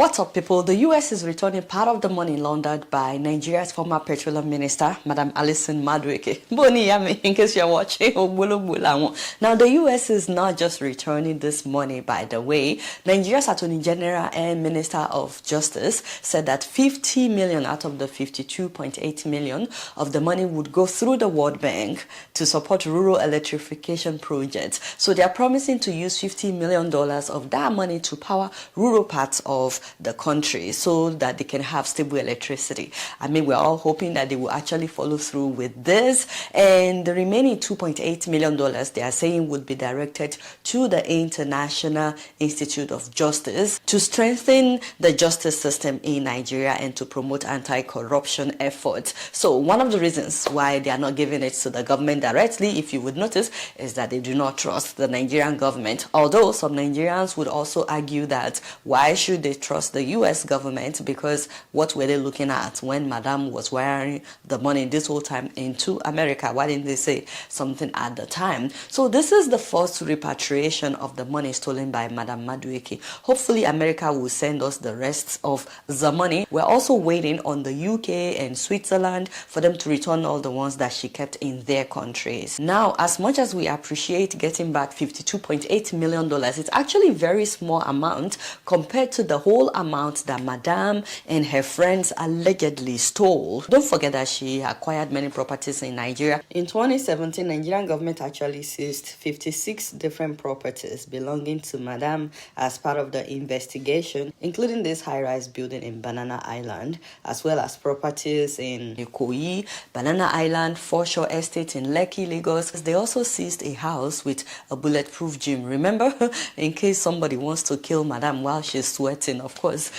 What's up, people? The US is returning part of the money laundered by Nigeria's former petroleum minister, Madam Alison-Madueke. Boni Yami, in case you're watching. Now, the US is not just returning this money, by the way. Nigeria's Attorney General and Minister of Justice said that 50 million out of the 52.8 million of the money would go through the World Bank to support rural electrification projects. So they are promising to use $50 million of that money to power rural parts of the country so that they can have stable electricity. I mean, we're all hoping that they will actually follow through with this, and the remaining $2.8 million they are saying would be directed to the International Institute of Justice to strengthen the justice system in Nigeria and to promote anti-corruption efforts. So one of the reasons why they are not giving it to the government directly, if you would notice, is that they do not trust the Nigerian government. Although some Nigerians would also argue that why should they trust the US government, because what were they looking at when Madam was wiring the money this whole time into America? Why didn't they say something at the time? So this is the first repatriation of the money stolen by Madam Madueke. Hopefully America will send us the rest of the money. We're also waiting on the UK and Switzerland for them to return all the ones that she kept in their countries. Now, as much as we appreciate getting back $52.8 million, it's actually a very small amount compared to the whole amount that Madam and her friends allegedly stole. Don't forget that she acquired many properties in Nigeria. In 2017, Nigerian government actually seized 56 different properties belonging to Madam as part of the investigation, including this high-rise building in Banana Island, as well as properties in Ikoyi, Banana Island, Foreshore Estate in Lekki, Lagos. They also seized a house with a bulletproof gym. Remember, in case somebody wants to kill Madam while she's sweating, of course.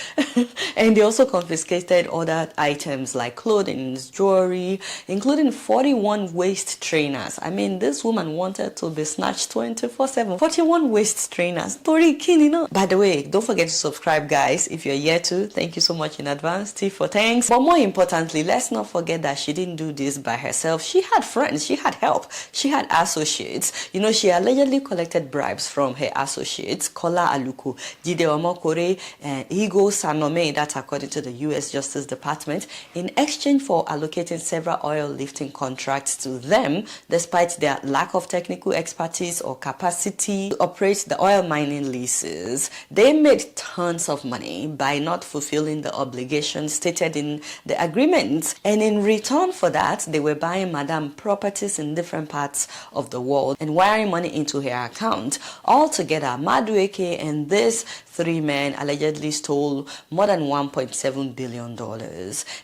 And they also confiscated other items like clothing, jewelry, including 41 waist trainers. I mean, this woman wanted to be snatched 24/7. 41 waist trainers. Tori Kinino. By the way, don't forget to subscribe, guys, if you're here too. Thank you so much in advance. T for thanks. But more importantly, let's not forget that she didn't do this by herself. She had friends, she had help, she had associates. You know, she allegedly collected bribes from her associates, Kola Aluko, Jide Omokore, and Igo Sanome, that's according to the US Justice Department, in exchange for allocating several oil lifting contracts to them, despite their lack of technical expertise or capacity to operate the oil mining leases. They made tons of money by not fulfilling the obligations stated in the agreement, and in return for that, they were buying Madam properties in different parts of the world and wiring money into her account. Altogether, Madueke and these three men allegedly stole more than $1.7 billion.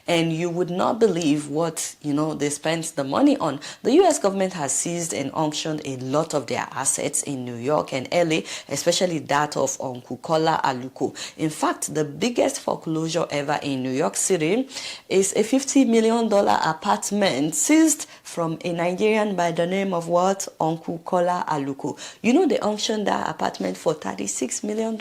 And you would not believe what, they spent the money on. The US government has seized and auctioned a lot of their assets in New York and LA, especially that of Uncle Kola Aluko. In fact, the biggest foreclosure ever in New York City is a $50 million apartment seized from a Nigerian by the name of what? Uncle Kola Aluko. They auctioned that apartment for $36 million.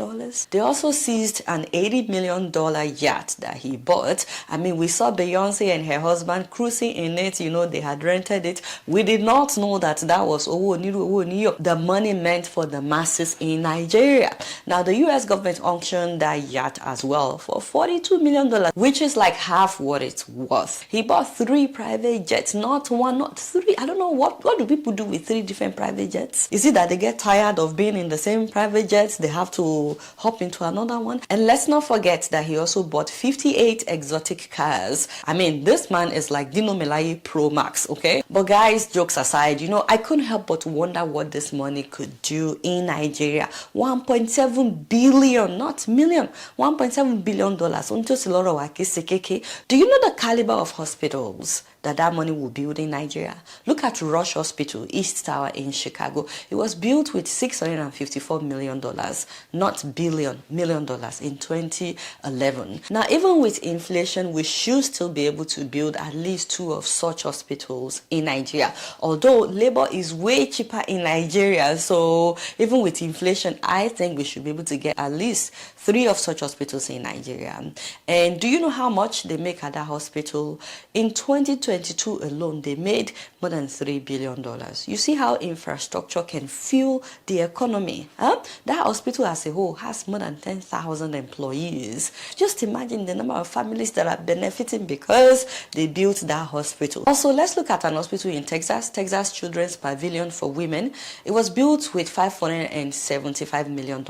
They also seized an $80 million yacht that he bought. I mean, we saw Beyonce and her husband cruising in it. They had rented it. We did not know that that was the money meant for the masses in Nigeria. Now, the US government auctioned that yacht as well for $42 million, which is like half what it's worth. He bought 3 private jets, not 1, not 3. I don't know what do people do with 3 different private jets? Is it that they get tired of being in the same private jets? They have to hop into another one? And let's not forget that he also bought 58 exotic cars. I mean, this man is like Dino Melaye Pro Max, okay? But guys, jokes aside, I couldn't help but wonder what this money could do in Nigeria. 1.7 billion, not million, $1.7 billion. Do you know the caliber of hospitals that money will build in Nigeria? Look at Rush Hospital, East Tower in Chicago. It was built with $654 million, not billion, $1 million in 2011. Now, even with inflation, we should still be able to build at least 2 of such hospitals in Nigeria. Although labor is way cheaper in Nigeria, so even with inflation, I think we should be able to get at least 3 of such hospitals in Nigeria. And do you know how much they make at that hospital? In 2022 alone, they made more than $3 billion. You see how infrastructure can fuel the economy. That hospital as a whole has more than 10,000 employees. Just imagine the number of families that are benefiting because they built that hospital. Also, let's look at an hospital in Texas, Texas Children's Pavilion for Women. It was built with $575 million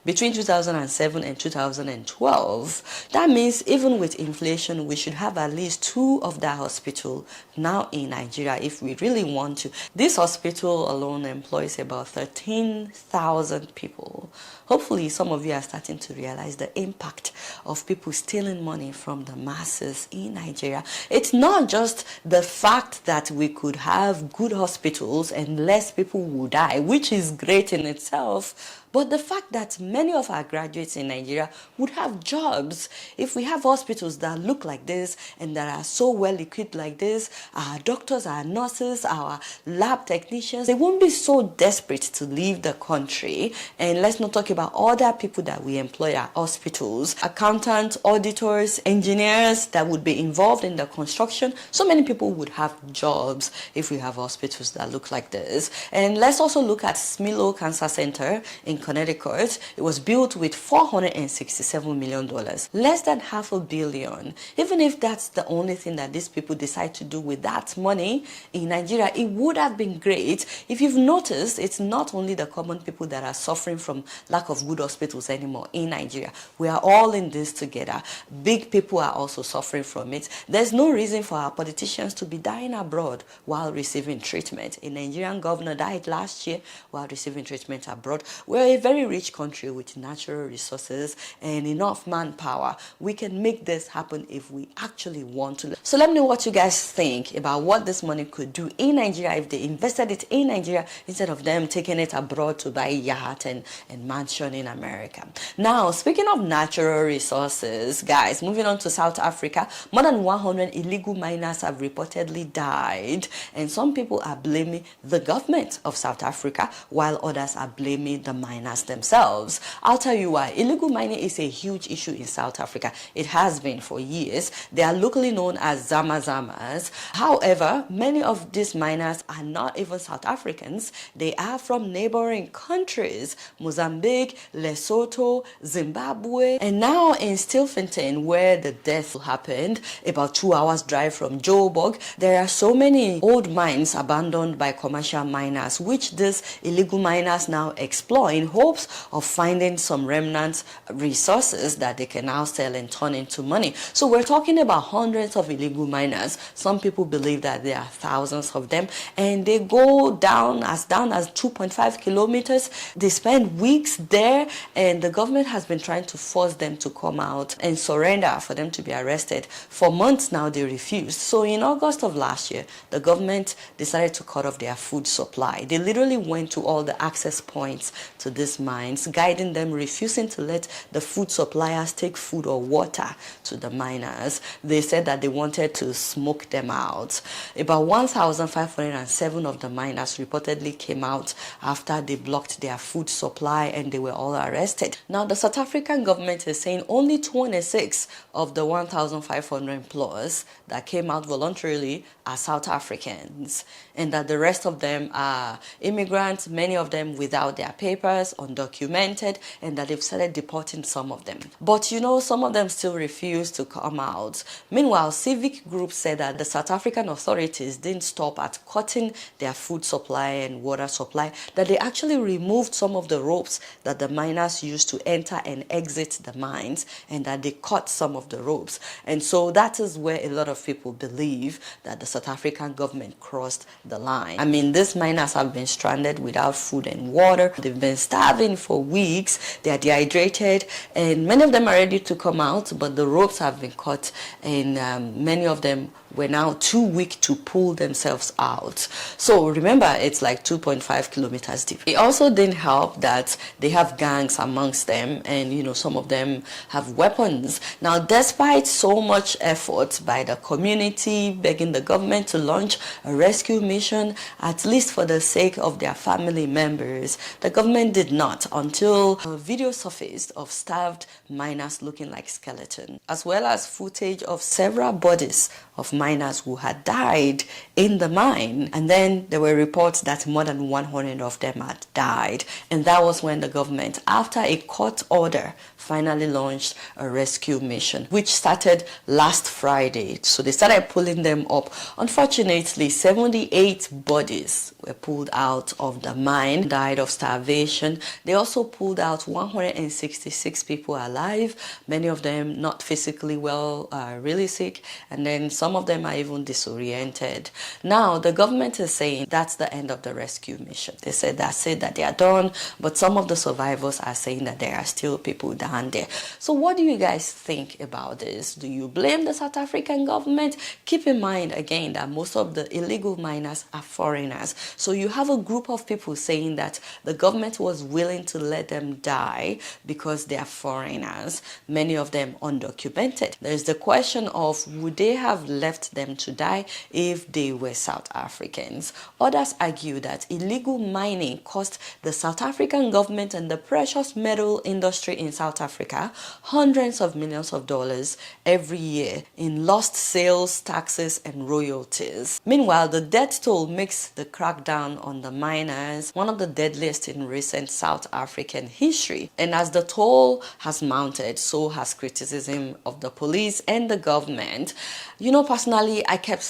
between 2007 and 2012. That means even with inflation, we should have at least 2 of that hospital now in Nigeria if we really want to. This hospital alone employs about 13,000 people. Hopefully, some of you are starting to realize the impact of people stealing money from the masses in Nigeria. It's not just the fact that we could have good hospitals and less people will die, which is great in itself, but the fact that many of our graduates in Nigeria would have jobs. If we have hospitals that look like this and that are so well equipped like this, our doctors, our nurses, our lab technicians, they won't be so desperate to leave the country. And let's not talk about other people that we employ at hospitals, accountants, auditors, engineers that would be involved in the construction. So many people would have jobs if we have hospitals that look like this. And let's also look at Smilo Cancer Center in Connecticut. It was built with $467 million, less than $500 million. Even if that's the only thing that these people decide to do with that money in Nigeria, it would have been great. If you've noticed, it's not only the common people that are suffering from lack of good hospitals anymore in Nigeria. We are all in this together. Big people are also suffering from it. There's no reason for our politicians to be dying abroad while receiving treatment. A Nigerian governor died last year while receiving treatment abroad. We're a very rich country with natural resources and enough manpower. We can make this happen if we actually want to. So let me know what you guys think about what this money could do in Nigeria if they invested it in Nigeria instead of them taking it abroad to buy yacht and mansion in America. Now, speaking of natural resources, guys, moving on to South Africa, more than 100 illegal miners have reportedly died, and some people are blaming the government of South Africa while others are blaming the miners themselves. I'll tell you why. Illegal mining is a huge issue in South Africa. It has been for years. They are locally known as Zama-Zamas. However, many of these miners are not even South Africans. They are from neighboring countries, Mozambique, Lesotho, Zimbabwe, and now in Stilfontein, where the death happened, about 2 hours drive from Joburg, there are so many old mines abandoned by commercial miners, which these illegal miners now explore in hopes of finding some remnant resources that they can now sell and turn into money. So we're talking about hundreds of illegal miners. Some people believe that there are thousands of them, and they go down as 2.5 kilometers. They spend weeks there, and the government has been trying to force them to come out and surrender for them to be arrested. For months now, they refused. So in August of last year, the government decided to cut off their food supply. They literally went to all the access points to these mines, guiding them, refusing to let the food suppliers take food or water to the miners. They said that they wanted to smoke them out. About 1,507 of the miners reportedly came out after they blocked their food supply, and they were all arrested. Now, the South African government is saying only 26 of the 1,500 plus that came out voluntarily are South Africans, and that the rest of them are immigrants, many of them without their papers, undocumented, and that they've started deporting some of them. But you know, some of them still refuse to come out. Meanwhile, civic groups said that the South African authorities didn't stop at cutting their food supply and water supply, that they actually removed some of the ropes that the miners used to enter and exit the mines, and that they cut some of the ropes. And so that is where a lot of people believe that the South African government crossed the line. I mean, these miners have been stranded without food and water. They've been starving for weeks. They are dehydrated, and many of them are ready to come out, but the ropes have been cut, and many of them were now too weak to pull themselves out. So remember, it's like 2.5 kilometers deep. It also didn't help that they have gangs amongst them, and you know, some of them have weapons. Now, despite so much effort by the community begging the government to launch a rescue mission, at least for the sake of their family members, the government did not, until a video surfaced of starved miners looking like skeletons, as well as footage of several bodies of miners who had died in the mine. And then there were reports that more than 100 of them had died. And that was when the government, after a court order, finally launched a rescue mission, which started last Friday. So they started pulling them up. Unfortunately, 78 bodies were pulled out of the mine, died of starvation. They also pulled out 166 people alive, many of them not physically well, really sick, and then some of them are even disoriented. Now, the government is saying that's the end of the rescue mission. They said that's it, that they are done, but some of the survivors are saying that there are still people down there. So what do you guys think about this? Do you blame the South African government? Keep in mind again that most of the illegal miners are foreigners. So you have a group of people saying that the government was willing to let them die because they are foreigners, many of them undocumented. There's the question of would they have left them to die if they were South Africans? Others argue that illegal mining cost the South African government and the precious metal industry in South Africa hundreds of millions of dollars every year in lost sales, taxes, and royalties. Meanwhile, the death toll makes the crackdown on the miners one of the deadliest in recent South African history. And as the toll has mounted, so has criticism of the police and the government. You know, personally, I kept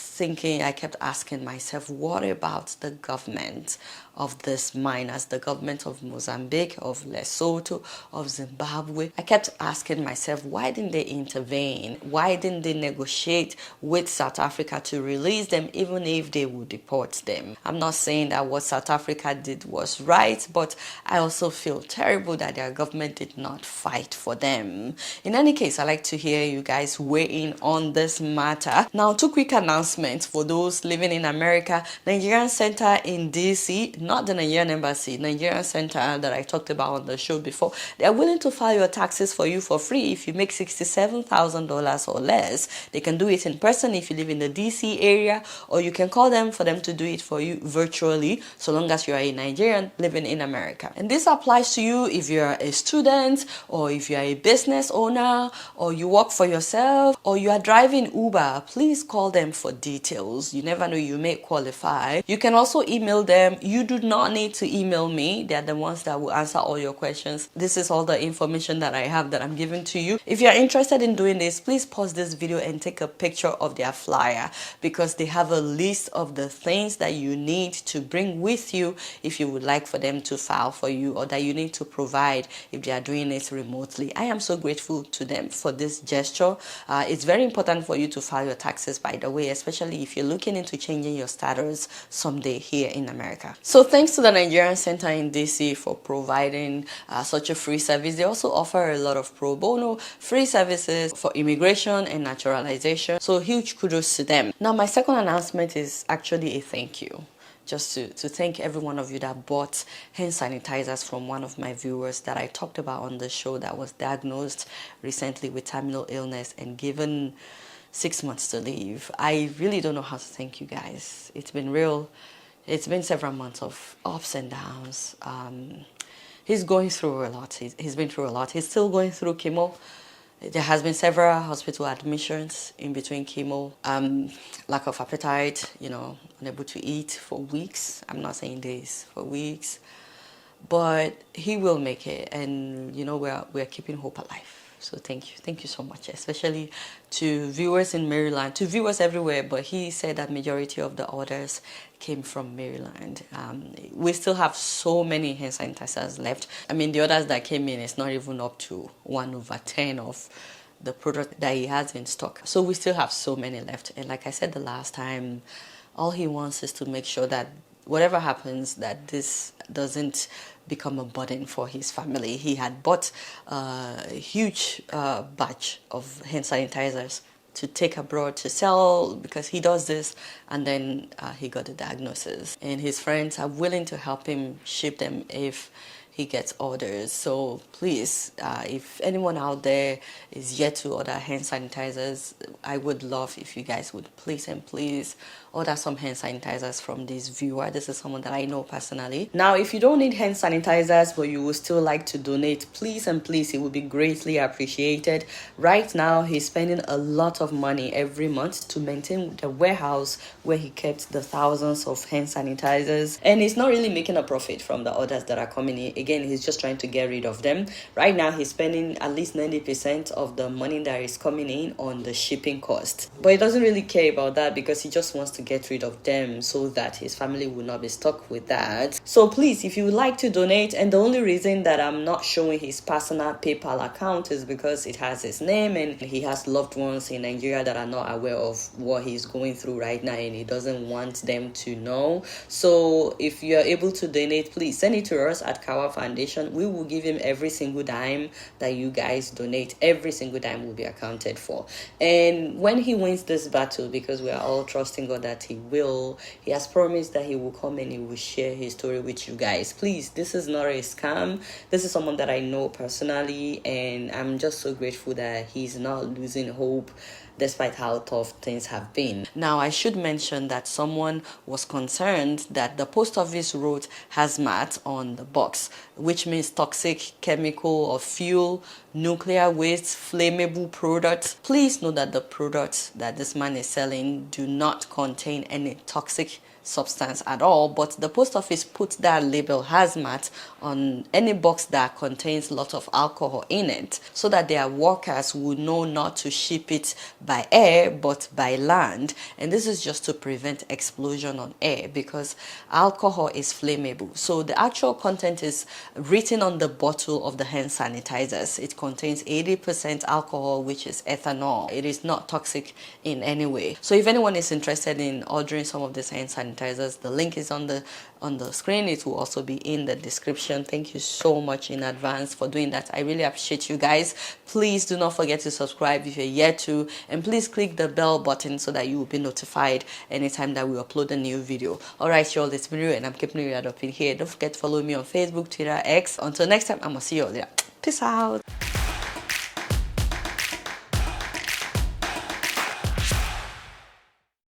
asking myself, what about the government of these miners, the government of Mozambique, of Lesotho, of Zimbabwe? I kept asking myself, why didn't they intervene? Why didn't they negotiate with South Africa to release them, even if they would deport them? I'm not saying that what South Africa did was right, but I also feel terrible that their government did not fight for them. In any case, I'd like to hear you guys weigh in on this matter. Now, two quick announcements for those living in America. Nigerian Center in DC, not the Nigerian Embassy, Nigerian Center that I talked about on the show before, they are willing to file your taxes for you for free if you make $67,000 or less. They can do it in person if you live in the DC area, or you can call them for them to do it for you virtually, so long as you are a Nigerian living in America. And this applies to you if you're a student, or if you're a business owner, or you work for yourself, or you are driving Uber. Please call them for details. You never know, you may qualify. You can also email them. You do not need to email me. They're the ones that will answer all your questions. This is all the information that I have that I'm giving to you. If you're interested in doing this, please pause this video and take a picture of their flyer, because they have a list of the things that you need to bring with you if you would like for them to file for you, or that you need to provide if they are doing it remotely. I am so grateful to them for this gesture. It's very important for you to file your taxes, by the way, especially if you're looking into changing your status someday here in America. So thanks to the Nigerian Center in DC for providing such a free service. They also offer a lot of pro bono free services for immigration and naturalization. So huge kudos to them. Now, my second announcement is actually a thank you. Just to thank every one of you that bought hand sanitizers from one of my viewers that I talked about on the show, that was diagnosed recently with terminal illness and given 6 months to live. I really don't know how to thank you guys. It's been several months of ups and downs. He's going through a lot. He's been through a lot. He's still going through chemo. There has been several hospital admissions in between chemo, lack of appetite, unable to eat for weeks. I'm not saying days, for weeks. But he will make it, and we're keeping hope alive. So thank you so much, especially to viewers in Maryland, to viewers everywhere. But he said that majority of the orders came from Maryland. We still have so many hand sanitizers left. I mean, the orders that came in is not even up to 1/10 of the product that he has in stock. So we still have so many left. And like I said the last time, all he wants is to make sure that whatever happens, that this doesn't become a burden for his family. He had bought a huge batch of hand sanitizers to take abroad to sell, because he does this, and then he got the diagnosis. And his friends are willing to help him ship them if he gets orders. So please, if anyone out there is yet to order hand sanitizers, I would love if you guys would please and please order some hand sanitizers from this viewer. This is someone that I know personally. Now, if you don't need hand sanitizers but you would still like to donate, please and please, it would be greatly appreciated. Right now he's spending a lot of money every month to maintain the warehouse where he kept the thousands of hand sanitizers, and he's not really making a profit from the orders that are coming in. Again, he's just trying to get rid of them. Right now he's spending at least 90% of the money that is coming in on the shipping cost, but he doesn't really care about that because he just wants to get rid of them so that his family will not be stuck with that. So please, if you would like to donate, and the only reason that I'm not showing his personal PayPal account is because it has his name and he has loved ones in Nigeria that are not aware of what he's going through right now, and he doesn't want them to know. So if you're able to donate, please send it to us at Kawa Foundation. We will give him every single dime that you guys donate. Every single dime will be accounted for. And when he wins this battle, because we are all trusting God that he has promised that he will come and he will share his story with you guys. Please, this is not a scam. This is someone that I know personally, and I'm just so grateful that he's not losing hope despite how tough things have been. Now, I should mention that someone was concerned that the post office wrote hazmat on the box, which means toxic, chemical or fuel, nuclear waste, flammable products. Please know that the products that this man is selling do not contain any toxic substance at all, but the post office put that label hazmat on any box that contains lots of alcohol in it so that their workers would know not to ship it by air but by land. And this is just to prevent explosion on air because alcohol is flammable. So the actual content is written on the bottle of the hand sanitizers. It contains 80% alcohol, which is ethanol. It is not toxic in any way. So if anyone is interested in ordering some of these hand sanitizers, the link is on the screen. It will also be in the description. Thank you so much in advance for doing that. I really appreciate you guys. Please do not forget to subscribe if you're yet to, and please click the bell button so that you will be notified anytime that we upload a new video. All right, y'all, it's me, and I'm keeping you right up in here. Don't forget to follow me on Facebook, Twitter, X. Until next time, I'm gonna see you all there. Peace out.